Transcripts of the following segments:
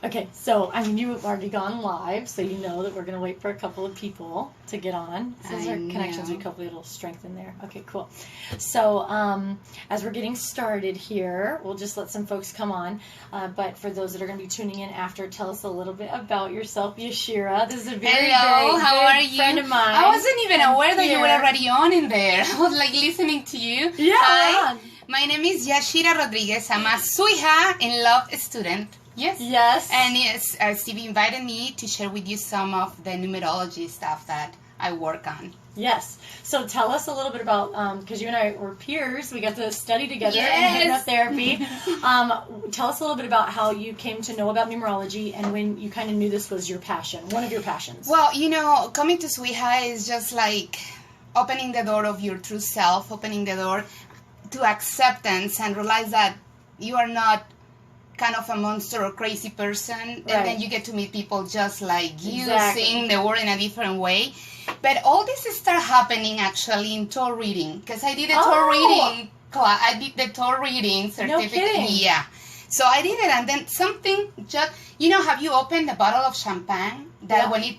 Okay, so, I mean, you've already gone live, so you know that we're going to wait for a couple of people to get on. Since our connections, we hopefully it'll strengthen there. Okay, cool. So, as we're getting started here, we'll just let some folks come on. But for those that are going to be tuning in after, tell us a little bit about yourself, Yashira. This is a very, Hello, very how good are you? friend of mine. I wasn't even aware that you were Here. already on in there. I was like listening to you. Yeah, Hi, on. my name is Yashira Rodriguez. I'm a SWIHA in love student. Yes. Yes. And yes, Stevie invited me to share with you some of the numerology stuff that I work on. Yes. So tell us a little bit about, because you and I were peers, we got to study together Yes. in hypnotherapy. Tell us a little bit about how you came to know about numerology and when you kind of knew this was your passion, one of your passions. Well, you know, coming to SWIHA is just like opening the door of your true self, opening the door to acceptance and realize that you are not kind of a monster or crazy person, and then you get to meet people just like you, seeing the world in a different way. But all this started happening actually in Torah reading, because I did a Torah reading class. I did the Torah reading certificate. No kidding. Yeah. So I did it, and then something just, you know, have you opened a bottle of champagne that when it,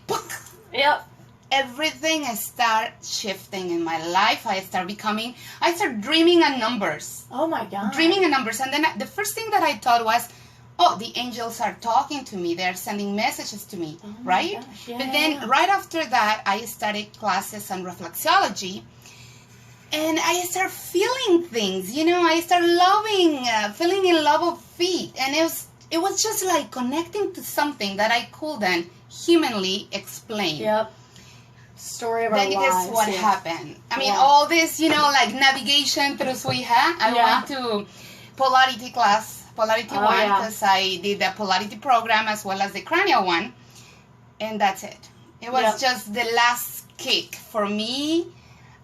Yep. everything start shifting in my life. I start dreaming in numbers. Oh my God. Dreaming in numbers. And then the first thing that I thought was, oh, the angels are talking to me. They're sending messages to me, right? Gosh, yeah, but then right after that, I started classes on reflexology. And I started feeling things, you know, I started feeling in love of feet. And it was just like connecting to something that I couldn't humanly explain. Yep. Story of our lives. Then guess what happened? I mean, all this, you know, like navigation through SWIHA. I went to Polarity class, Polarity 1, because I did the Polarity program as well as the Cranial one. And that's it. It was just the last kick. For me,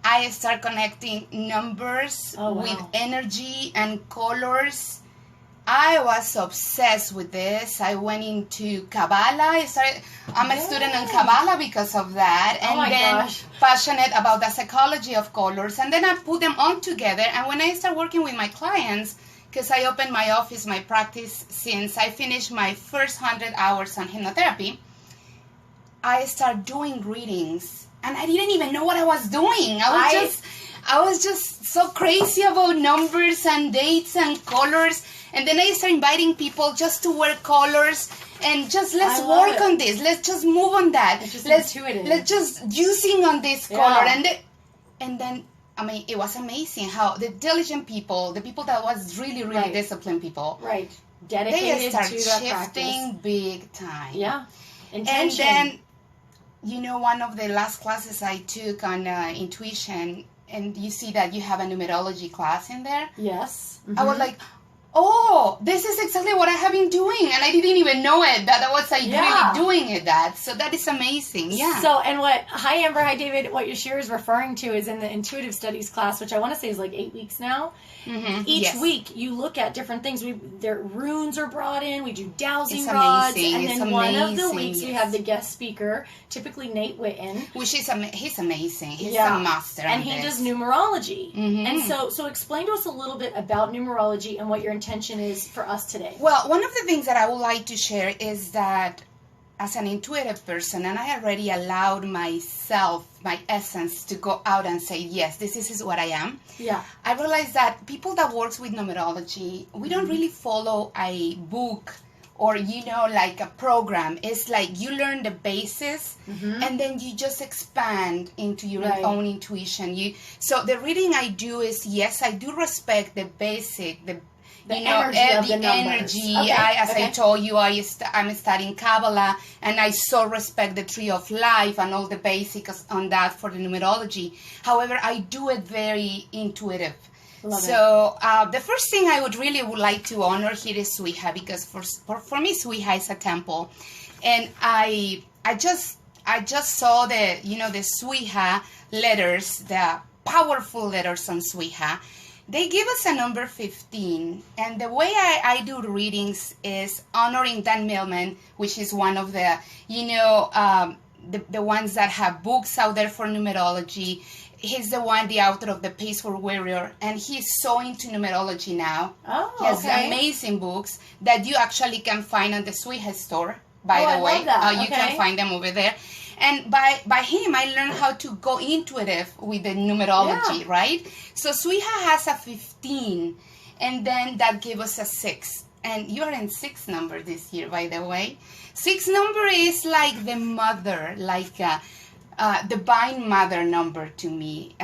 I started connecting numbers with energy and colors. I was obsessed with this. I went into Kabbalah. I'm a student in Kabbalah because of that. And passionate about the psychology of colors. And then I put them all together. And when I start working with my clients, because I opened my office, my practice, since I finished my first 100 hours on hypnotherapy, I started doing readings. And I didn't even know what I was doing. I was just so crazy about numbers and dates and colors. And then I started inviting people just to wear colors and just let's work on this. Let's just move on that. It's just intuitive. Let's just using on this color. And then, I mean, it was amazing how the diligent people, the people that was really, really disciplined people. Right. Dedicated they start to that shifting practice. Big time. Yeah. Intention. And then, you know, one of the last classes I took on intuition, and you see that you have a numerology class in there. Yes. I was like, oh, this is exactly what I have been doing. And I didn't even know it, that I was really doing it. So that is amazing. Yeah. So, and hi Amber, hi David, what Yashira is referring to is in the intuitive studies class, which I want to say is like 8 weeks now. Each week you look at different things. Their runes are brought in. We do dowsing rods. And then one of the weeks we have the guest speaker, typically Nate Witten. Which is, he's amazing. He's a master. And he does numerology. And so explain to us a little bit about numerology and what your intention is for us today. Well, one of the things that I would like to share is that as an intuitive person, and I already allowed myself, my essence, to go out and say, yes, this is what I am. Yeah. I realized that people that works with numerology, we don't really follow a book or, you know, like a program. It's like you learn the basis and then you just expand into your own intuition. So the reading I do is, yes, I do respect the basic, the energy. I told you, I'm studying Kabbalah, and I so respect the Tree of Life and all the basics on that for the numerology. However, I do it very intuitive. The first thing I would like to honor here is SWIHA, because for me SWIHA is a temple, and I just saw the SWIHA letters, the powerful letters on SWIHA. They give us a number 15, and the way I do readings is honoring Dan Millman, which is one of the, the ones that have books out there for numerology. he's the author of The Peaceful Warrior, and he's so into numerology now. Oh, he has okay. amazing books that you actually can find on the SWIHA store, by the way. I love that. You can find them over there. And by him, I learned how to go intuitive with the numerology, right? So SWIHA has a 15, and then that gave us a 6. And you are in 6 number this year, by the way. 6 number is like the mother, like divine mother number to me.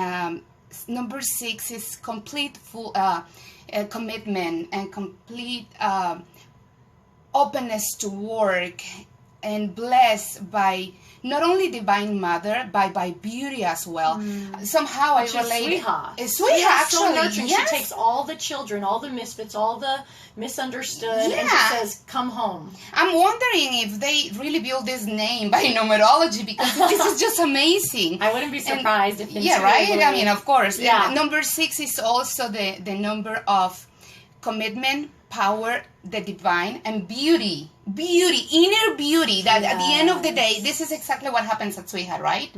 Number 6 is complete full commitment and complete openness to work, and blessed by not only divine mother, but by beauty as well. Somehow Which I relate. SWIHA. SWIHA, actually. So nurturing. Yes. She takes all the children, all the misfits, all the misunderstood, and she says, "Come home." I'm wondering if they really built this name by numerology, because this is just amazing. I wouldn't be surprised if yeah, right? Really, I mean, of course. Yeah. And number 6 is also the number of commitment, power, the divine, and beauty, inner beauty, that at the end of the day, this is exactly what happens at SWIHA, right?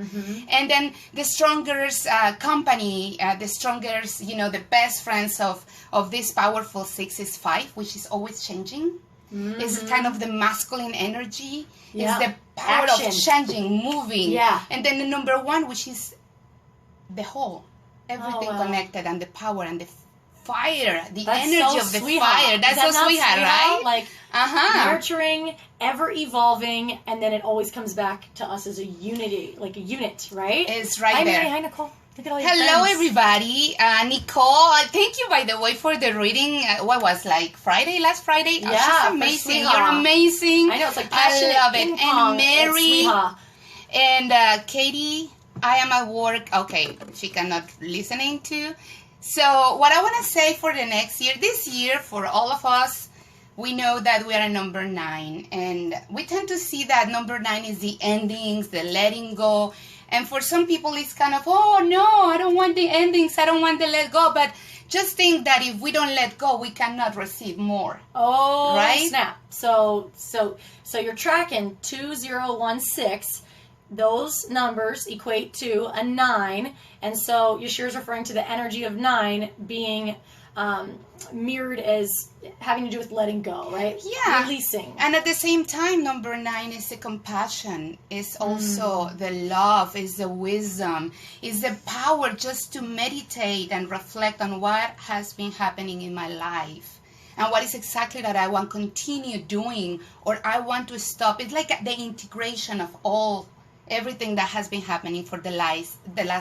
And then the strongest company, the strongest, the best friends of this powerful 6 is 5, which is always changing. It's kind of the masculine energy. It's the power of changing, moving. Yeah. And then the number 1, which is the whole, everything connected, and the power and the fire, the energy of the fire. That's so SWIHA, right? Like nurturing, ever evolving, and then it always comes back to us as a unity, like a unit, right? It's right Hi, there. Mary. Hi, Nicole. Look at all your Hello, friends. everybody. Nicole, thank you, by the way, for the reading. What was last Friday? Yeah, she's amazing. SWIHA. You're amazing. I know, it's like I passionate love it. ping pong And Mary at SWIHA. and Katie, I am at work. Okay, she cannot listening to. So what I want to say for the next year, this year, for all of us, we know that we are at number 9. And we tend to see that number 9 is the endings, the letting go. And for some people, it's kind of, oh, no, I don't want the endings. I don't want the let go. But just think that if we don't let go, we cannot receive more. Oh, right? Snap. So you're tracking 2016. Those numbers equate to a 9, and so Yashira's referring to the energy of 9 being mirrored as having to do with letting go, right? Yeah. Releasing. And at the same time, number 9 is the compassion, is also the love, is the wisdom, is the power just to meditate and reflect on what has been happening in my life. And what is exactly that I want to continue doing, or I want to stop. It's like the integration of everything that has been happening for the last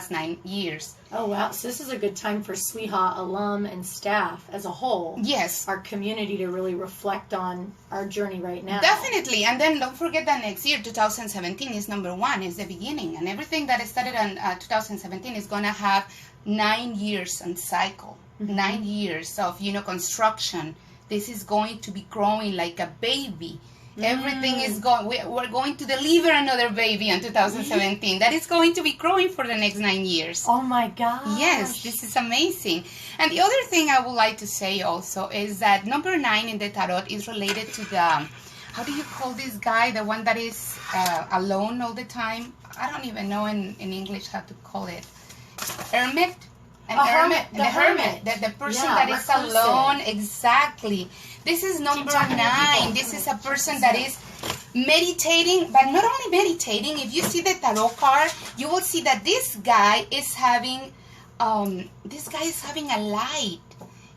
9 years. Oh, wow. So this is a good time for SWIHA alum and staff as a whole. Yes. Our community to really reflect on our journey right now. Definitely. And then don't forget that next year, 2017, is number 1, is the beginning. And everything that started in 2017 is going to have 9 years on cycle. 9 years of, construction. This is going to be growing like a baby. Everything is going, we're going to deliver another baby in 2017. That is going to be growing for the next 9 years. Oh my gosh. Yes, this is amazing. And the other thing I would like to say also is that number 9 in the tarot is related to the, how do you call this guy? The one that is alone all the time. I don't even know in English how to call it. Hermit. The hermit. The person that is alone. Exactly. This is number 9. This is a person that is meditating, but not only meditating. If you see the tarot card, you will see that this guy is having a light.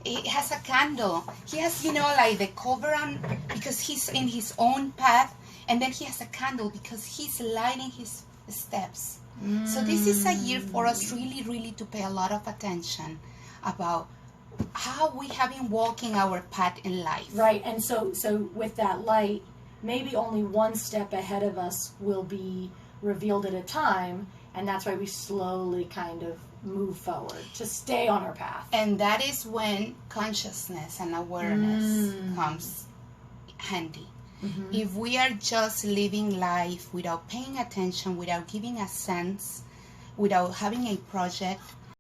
It has a candle. He has, like the cover on, because he's in his own path, and then he has a candle because he's lighting his steps. So this is a year for us really, really to pay a lot of attention about how we have been walking our path in life. Right, and so with that light, maybe only one step ahead of us will be revealed at a time, and that's why we slowly kind of move forward to stay on our path. And that is when consciousness and awareness comes handy. If we are just living life without paying attention, without giving a sense, without having a project,